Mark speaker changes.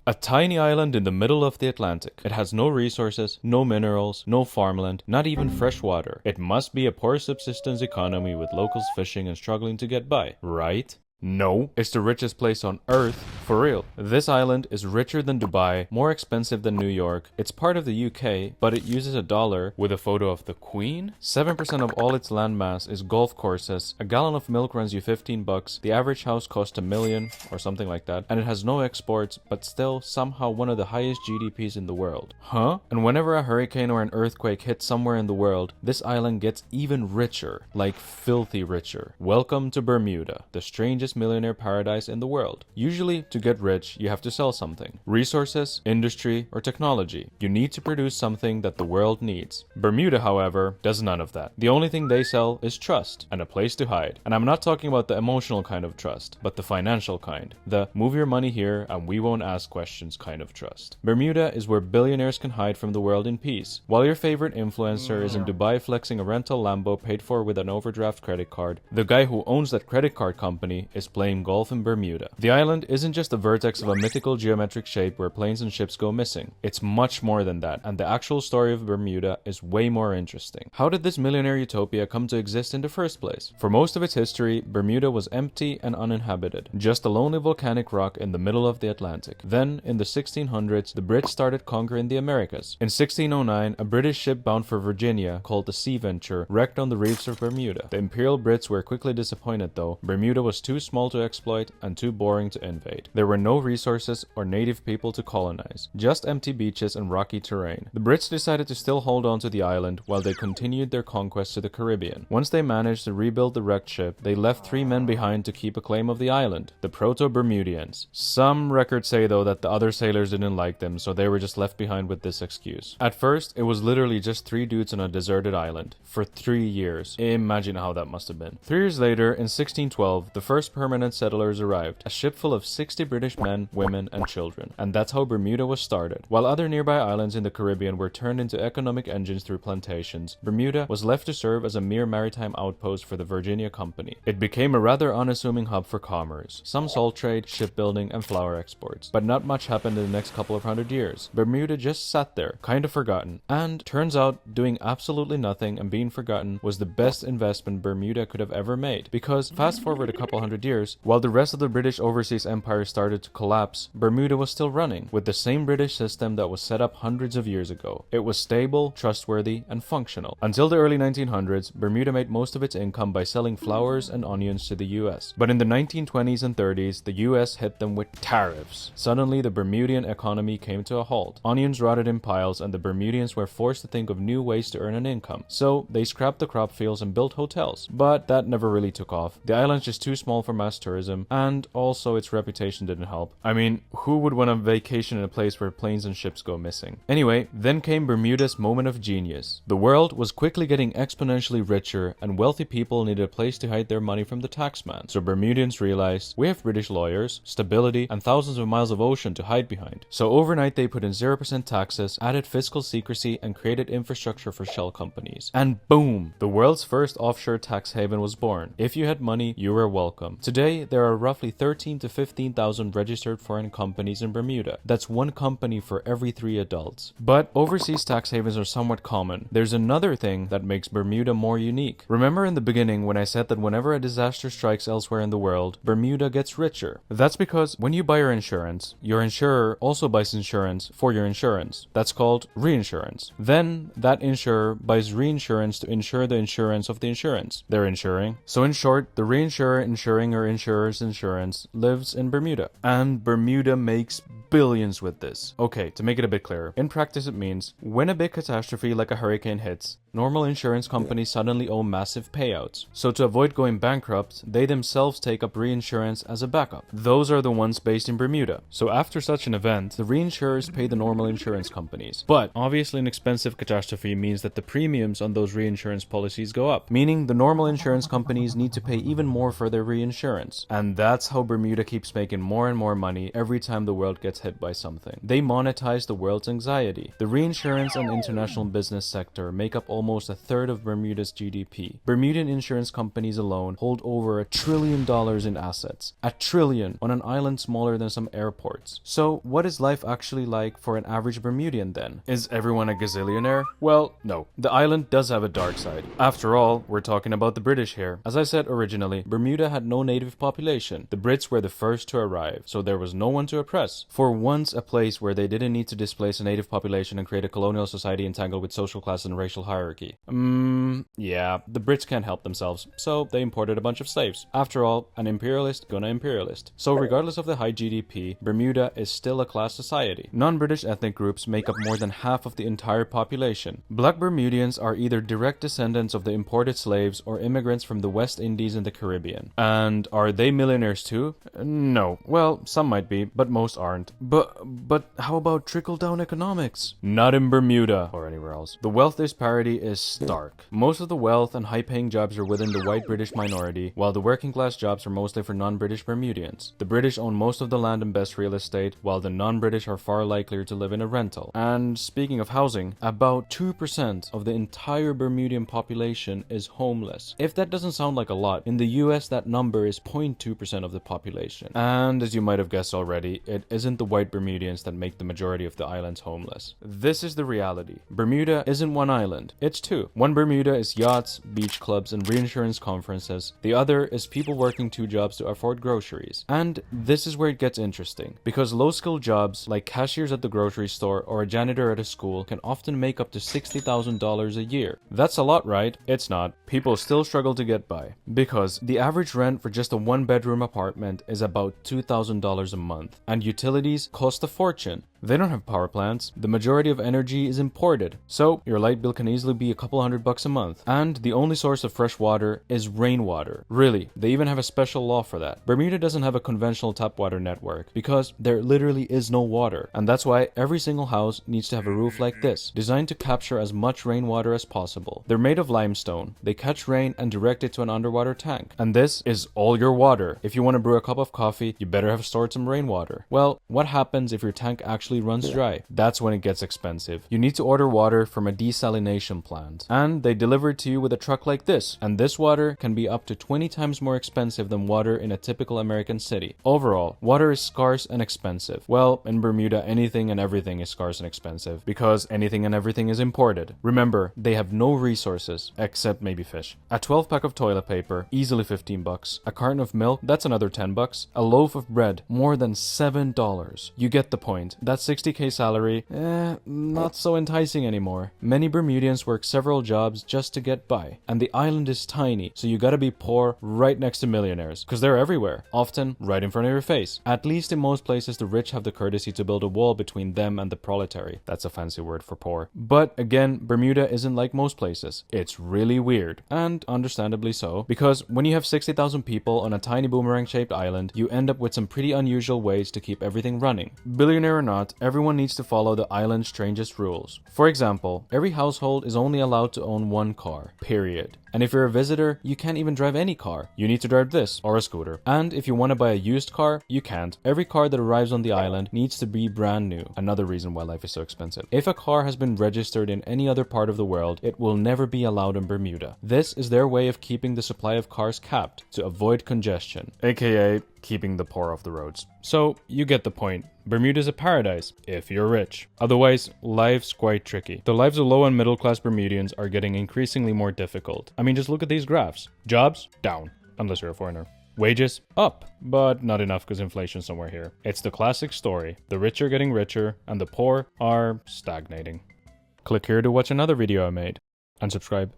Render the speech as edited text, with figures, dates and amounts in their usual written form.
Speaker 1: A tiny island in the middle of the Atlantic. It has no resources, no minerals, no farmland, not even fresh water. It must be a poor subsistence economy with locals fishing and struggling to get by, right? No, it's the richest place on Earth, for real. This island is richer than Dubai, more expensive than New York. It's part of the UK, but it uses a dollar with a photo of the Queen. 7% of all its landmass is golf courses. A gallon of milk runs you $15. The average house costs $1 million or something like that. And it has no exports, but still somehow one of the highest GDPs in the world. Huh? And whenever a hurricane or an earthquake hits somewhere in the world, this island gets even richer, like filthy richer. Welcome to Bermuda, the strangest millionaire paradise in the world. Usually, to get rich, you have to sell something. Resources, industry, or technology. You need to produce something that the world needs. Bermuda, however, does none of that. The only thing they sell is trust and a place to hide. And I'm not talking about the emotional kind of trust, but the financial kind. The move your money here and we won't ask questions kind of trust. Bermuda is where billionaires can hide from the world in peace. While your favorite influencer is in Dubai flexing a rental Lambo paid for with an overdraft credit card, the guy who owns that credit card company is playing golf in Bermuda. The island isn't just the vertex of a mythical geometric shape where planes and ships go missing. It's much more than that, and the actual story of Bermuda is way more interesting. How did this millionaire utopia come to exist in the first place? For most of its history, Bermuda was empty and uninhabited, just a lonely volcanic rock in the middle of the Atlantic. Then, in the 1600s, the Brits started conquering the Americas. In 1609, a British ship bound for Virginia, called the Sea Venture, wrecked on the reefs of Bermuda. The Imperial Brits were quickly disappointed though. Bermuda was too small to exploit and too boring to invade. There were no resources or native people to colonize, just empty beaches and rocky terrain. The Brits decided to still hold on to the island while they continued their conquest to the Caribbean. Once they managed to rebuild the wrecked ship, they left 3 men behind to keep a claim of the island, the Proto-Bermudians. Some records say though that the other sailors didn't like them, so they were just left behind with this excuse. At first, it was literally just 3 dudes on a deserted island for 3 years. Imagine how that must have been. 3 years later, in 1612, the first permanent settlers arrived, a ship full of 60 British men, women, and children. And that's how Bermuda was started. While other nearby islands in the Caribbean were turned into economic engines through plantations, Bermuda was left to serve as a mere maritime outpost for the Virginia Company. It became a rather unassuming hub for commerce, some salt trade, shipbuilding, and flour exports. But not much happened in the next couple of 100 years. Bermuda just sat there, kind of forgotten. And turns out, doing absolutely nothing and being forgotten was the best investment Bermuda could have ever made. Because fast forward a couple 100 years, while the rest of the British overseas empire started to collapse, Bermuda was still running, with the same British system that was set up hundreds of years ago. It was stable, trustworthy, and functional. Until the early 1900s, Bermuda made most of its income by selling flowers and onions to the US. But in the 1920s and 30s, the US hit them with tariffs. Suddenly, the Bermudian economy came to a halt. Onions rotted in piles, and the Bermudians were forced to think of new ways to earn an income. So, they scrapped the crop fields and built hotels. But that never really took off. The island's just too small for mass tourism, and also its reputation didn't help. I mean, who would want to vacation in a place where planes and ships go missing? Anyway, then came Bermuda's moment of genius. The world was quickly getting exponentially richer, and wealthy people needed a place to hide their money from the taxman. So Bermudians realized, we have British lawyers, stability, and thousands of miles of ocean to hide behind. So overnight they put in 0% taxes, added fiscal secrecy, and created infrastructure for shell companies. And boom! The world's first offshore tax haven was born. If you had money, you were welcome. Today, there are roughly 13 to 15,000 registered foreign companies in Bermuda. That's 1 company for every 3 adults. But overseas tax havens are somewhat common. There's another thing that makes Bermuda more unique. Remember in the beginning when I said that whenever a disaster strikes elsewhere in the world, Bermuda gets richer? That's because when you buy your insurer also buys insurance for your insurance. That's called reinsurance. Then, that insurer buys reinsurance to insure the insurance of the insurance they're insuring. So in short, the reinsurer insuring or insurer's insurance lives in Bermuda. And Bermuda makes billions with this. Okay, to make it a bit clearer, in practice it means when a big catastrophe like a hurricane hits, normal insurance companies suddenly owe massive payouts. So to avoid going bankrupt, they themselves take up reinsurance as a backup. Those are the ones based in Bermuda. So after such an event, the reinsurers pay the normal insurance companies. But obviously an expensive catastrophe means that the premiums on those reinsurance policies go up, meaning the normal insurance companies need to pay even more for their reinsurance. And that's how Bermuda keeps making more and more money every time the world gets hit by something. They monetize the world's anxiety. The reinsurance and international business sector make up almost almost a third of Bermuda's GDP. Bermudian insurance companies alone hold over $1 trillion in assets. $1 trillion on an island smaller than some airports. So what is life actually like for an average Bermudian then? Is everyone a gazillionaire? Well, no. The island does have a dark side. After all, we're talking about the British here. As I said originally, Bermuda had no native population. The Brits were the first to arrive, so there was no one to oppress. For once, a place where they didn't need to displace a native population and create a colonial society entangled with social class and racial hierarchy. Yeah, the Brits can't help themselves, so they imported a bunch of slaves. After all, an imperialist gonna imperialist. So regardless of the high GDP, Bermuda is still a class society. Non-British ethnic groups make up more than half of the entire population. Black Bermudians are either direct descendants of the imported slaves or immigrants from the West Indies and the Caribbean. And are they millionaires too? No. Well, some might be, but most aren't. But how about trickle-down economics? Not in Bermuda or anywhere else. The wealth disparity is stark. Most of the wealth and high-paying jobs are within the white British minority, while the working-class jobs are mostly for non-British Bermudians. The British own most of the land and best real estate, while the non-British are far likelier to live in a rental. And speaking of housing, about 2% of the entire Bermudian population is homeless. If that doesn't sound like a lot, in the US that number is 0.2% of the population. And as you might have guessed already, it isn't the white Bermudians that make the majority of the islands homeless. This is the reality. Bermuda isn't one island, it's two. One Bermuda is yachts, beach clubs, and reinsurance conferences. The other is people working two jobs to afford groceries. And this is where it gets interesting, because low-skilled jobs like cashiers at the grocery store or a janitor at a school can often make up to $60,000 a year. That's a lot, right? It's not. People still struggle to get by, because the average rent for just a one-bedroom apartment is about $2,000 a month, and utilities cost a fortune. They don't have power plants. The majority of energy is imported, so your light bill can easily be a couple $100 a month. And the only source of fresh water is rainwater. Really, they even have a special law for that. Bermuda doesn't have a conventional tap water network because there literally is no water, and that's why every single house needs to have a roof like this, designed to capture as much rainwater as possible. They're made of limestone. They catch rain and direct it to an underwater tank. And this is all your water. If you want to brew a cup of coffee, you better have stored some rainwater. Well, what happens if your tank actually runs dry? That's when it gets expensive. You need to order water from a desalination plant, and they deliver it to you with a truck like this. And this water can be up to 20 times more expensive than water in a typical American city. Overall, water is scarce and expensive. Well, in Bermuda, anything and everything is scarce and expensive because anything and everything is imported. Remember, they have no resources except maybe fish. A 12-pack of toilet paper, easily $15. A carton of milk, that's another $10. A loaf of bread, more than $7. You get the point. That's $60K salary, not so enticing anymore. Many Bermudians work several jobs just to get by, and the island is tiny, so you gotta be poor right next to millionaires, because they're everywhere, often right in front of your face. At least in most places, the rich have the courtesy to build a wall between them and the proletary. That's a fancy word for poor. But again, Bermuda isn't like most places. It's really weird, and understandably so, because when you have 60,000 people on a tiny boomerang-shaped island, you end up with some pretty unusual ways to keep everything running. Billionaire or not, everyone needs to follow the island's strangest rules. For example, every household is only allowed to own one car, period. And if you're a visitor, you can't even drive any car. You need to drive this, or a scooter. And if you want to buy a used car, you can't. Every car that arrives on the island needs to be brand new. Another reason why life is so expensive. If a car has been registered in any other part of the world, it will never be allowed in Bermuda. This is their way of keeping the supply of cars capped to avoid congestion, aka keeping the poor off the roads. So, you get the point. Bermuda's a paradise, if you're rich. Otherwise, life's quite tricky. The lives of low and middle class Bermudians are getting increasingly more difficult. I mean, just look at these graphs. Jobs? Down. Unless you're a foreigner. Wages? Up. But not enough because inflation's somewhere here. It's the classic story. The rich are getting richer, and the poor are stagnating. Click here to watch another video I made. And subscribe.